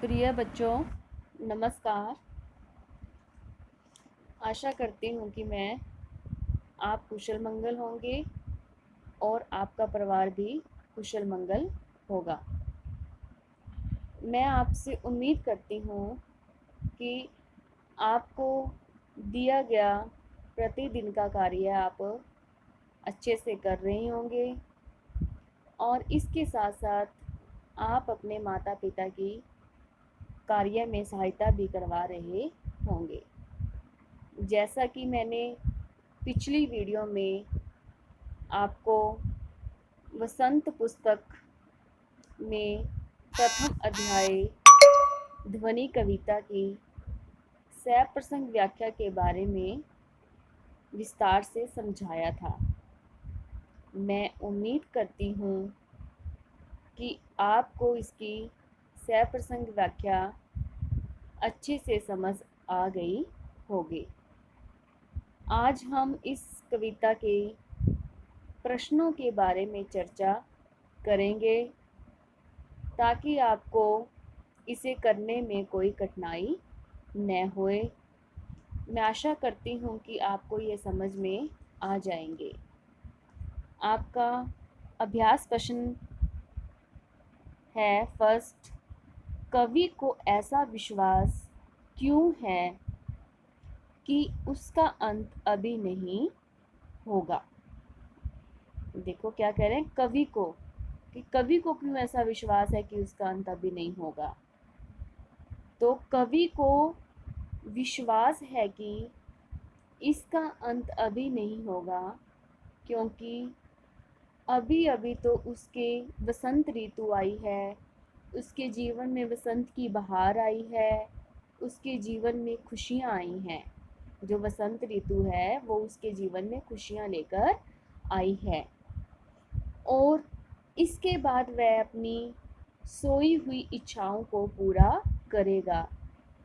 प्रिय बच्चों, नमस्कार। आशा करती हूँ कि आप कुशल मंगल होंगे और आपका परिवार भी कुशल मंगल होगा। मैं आपसे उम्मीद करती हूँ कि आपको दिया गया प्रतिदिन का कार्य आप अच्छे से कर रहे होंगे और इसके साथ साथ आप अपने माता पिता की कार्य में सहायता भी करवा रहे होंगे। जैसा कि मैंने पिछली वीडियो में आपको वसंत पुस्तक में प्रथम अध्याय ध्वनि कविता की सप्रसंग व्याख्या के बारे में विस्तार से समझाया था। मैं उम्मीद करती हूँ कि आपको इसकी सप्रसंग व्याख्या अच्छे से समझ आ गई होगी। आज हम इस कविता के प्रश्नों के बारे में चर्चा करेंगे ताकि आपको इसे करने में कोई कठिनाई न होए। मैं आशा करती हूँ कि आपको ये समझ में आ जाएंगे। आपका अभ्यास प्रश्न है फर्स्ट, कवि को ऐसा विश्वास क्यों है कि उसका अंत अभी नहीं होगा। देखो क्या कह रहे हैं, कवि को, कि कवि को क्यों ऐसा विश्वास है कि उसका अंत अभी नहीं होगा। तो कवि को विश्वास है कि इसका अंत अभी नहीं होगा क्योंकि अभी अभी तो उसके वसंत ऋतु आई है, उसके जीवन में वसंत की बहार आई है, उसके जीवन में खुशियाँ आई हैं। जो वसंत ऋतु है वो उसके जीवन में खुशियाँ लेकर आई है और इसके बाद वह अपनी सोई हुई इच्छाओं को पूरा करेगा।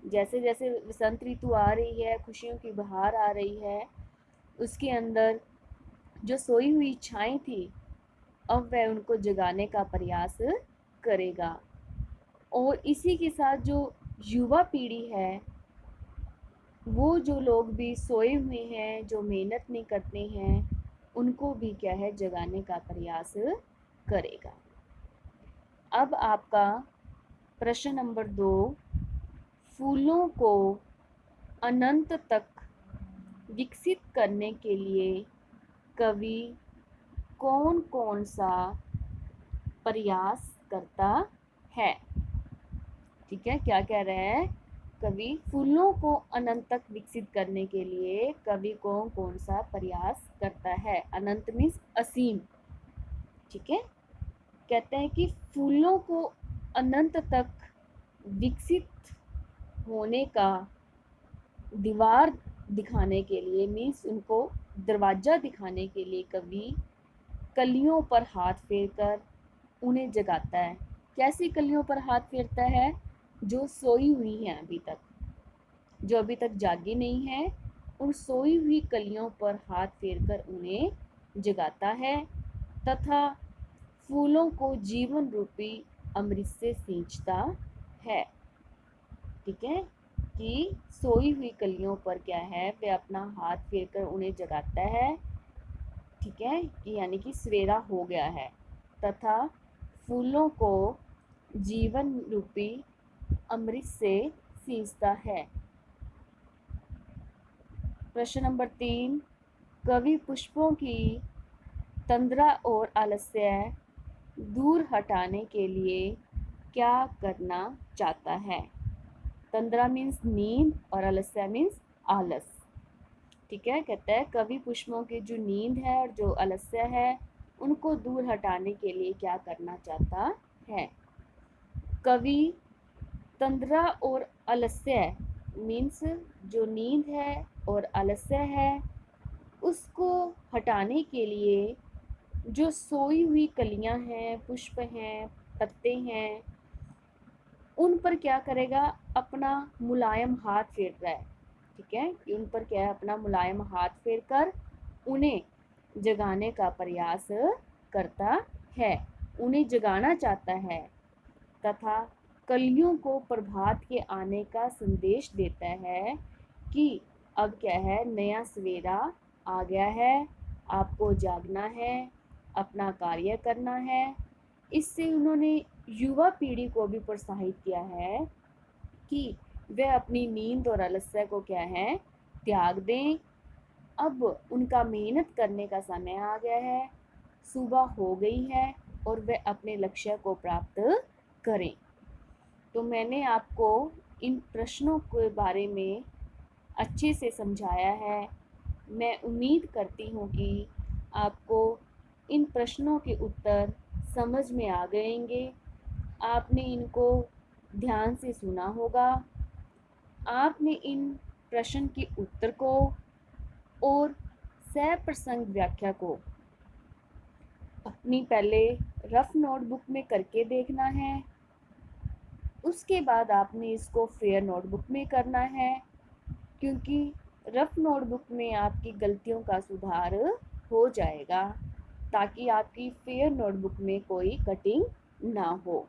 जैसे जैसे वसंत ऋतु आ रही है, खुशियों की बहार आ रही है, उसके अंदर जो सोई हुई इच्छाएं थी अब वह उनको जगाने का प्रयास करेगा। और इसी के साथ जो युवा पीढ़ी है, वो जो लोग भी सोए हुए हैं, जो मेहनत नहीं करते हैं, उनको भी क्या है, जगाने का प्रयास करेगा। अब आपका प्रश्न नंबर 2, फूलों को अनंत तक विकसित करने के लिए कवि कौन कौन सा प्रयास करता है। ठीक है, क्या कह रहे हैं, कवि फूलों को अनंत तक विकसित करने के लिए कवि कौन कौन सा प्रयास करता है। अनंत मीन्स असीम। ठीक है, कहते हैं कि फूलों को अनंत तक विकसित होने का दीवार दिखाने के लिए, मीन्स उनको दरवाज़ा दिखाने के लिए कवि कलियों पर हाथ फेरकर उन्हें जगाता है। कैसी कलियों पर हाथ फेरता है? जो सोई हुई हैं अभी तक, जो अभी तक जागी नहीं है, उन सोई हुई कलियों पर हाथ फेरकर उन्हें जगाता है तथा फूलों को जीवन रूपी अमृत से सींचता है। ठीक है, कि सोई हुई कलियों पर क्या है, वे अपना हाथ फेरकर उन्हें जगाता है। ठीक है, कि यानी कि सवेरा हो गया है तथा फूलों को जीवन रूपी अमृत से सींचता है। प्रश्न नंबर 3, कवि पुष्पों की तंद्रा और आलस्य दूर हटाने के लिए क्या करना चाहता है। तंद्रा मीन्स नींद और आलस्य मीन्स आलस। ठीक है, कहता है कवि पुष्पों की जो नींद है और जो आलस्य है उनको दूर हटाने के लिए क्या करना चाहता है। कवि तंद्रा और आलस्य मीन्स जो नींद है और आलस्य है उसको हटाने के लिए जो सोई हुई कलियां हैं, पुष्प हैं, पत्ते हैं, उन पर क्या करेगा, अपना मुलायम हाथ फेर रहा है। ठीक है, कि उन पर क्या है, अपना मुलायम हाथ फेर कर उन्हें जगाने का प्रयास करता है, उन्हें जगाना चाहता है तथा कलियों को प्रभात के आने का संदेश देता है कि अब क्या है, नया सवेरा आ गया है, आपको जागना है, अपना कार्य करना है। इससे उन्होंने युवा पीढ़ी को भी प्रोत्साहित किया है कि वे अपनी नींद और आलस्य को क्या है, त्याग दें। अब उनका मेहनत करने का समय आ गया है, सुबह हो गई है और वे अपने लक्ष्य को प्राप्त करें। तो मैंने आपको इन प्रश्नों के बारे में अच्छे से समझाया है। मैं उम्मीद करती हूँ कि आपको इन प्रश्नों के उत्तर समझ में आ गएंगे। आपने इनको ध्यान से सुना होगा। आपने इन प्रश्न के उत्तर को और सह-प्रसंग व्याख्या को अपनी पहले रफ नोटबुक में करके देखना है। उसके बाद आपने इसको फेयर नोटबुक में करना है, क्योंकि रफ नोटबुक में आपकी गलतियों का सुधार हो जाएगा, ताकि आपकी फेयर नोटबुक में कोई कटिंग ना हो।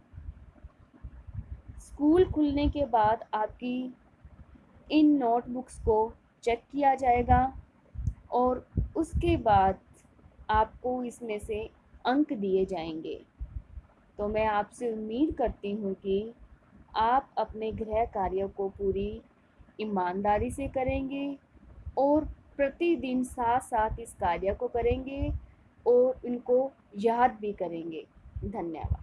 स्कूल खुलने के बाद आपकी इन नोटबुक्स को चेक किया जाएगा और उसके बाद आपको इसमें से अंक दिए जाएंगे। तो मैं आपसे उम्मीद करती हूँ कि आप अपने गृह कार्यों को पूरी ईमानदारी से करेंगे और प्रतिदिन साथ साथ इस कार्य को करेंगे और इनको याद भी करेंगे। धन्यवाद।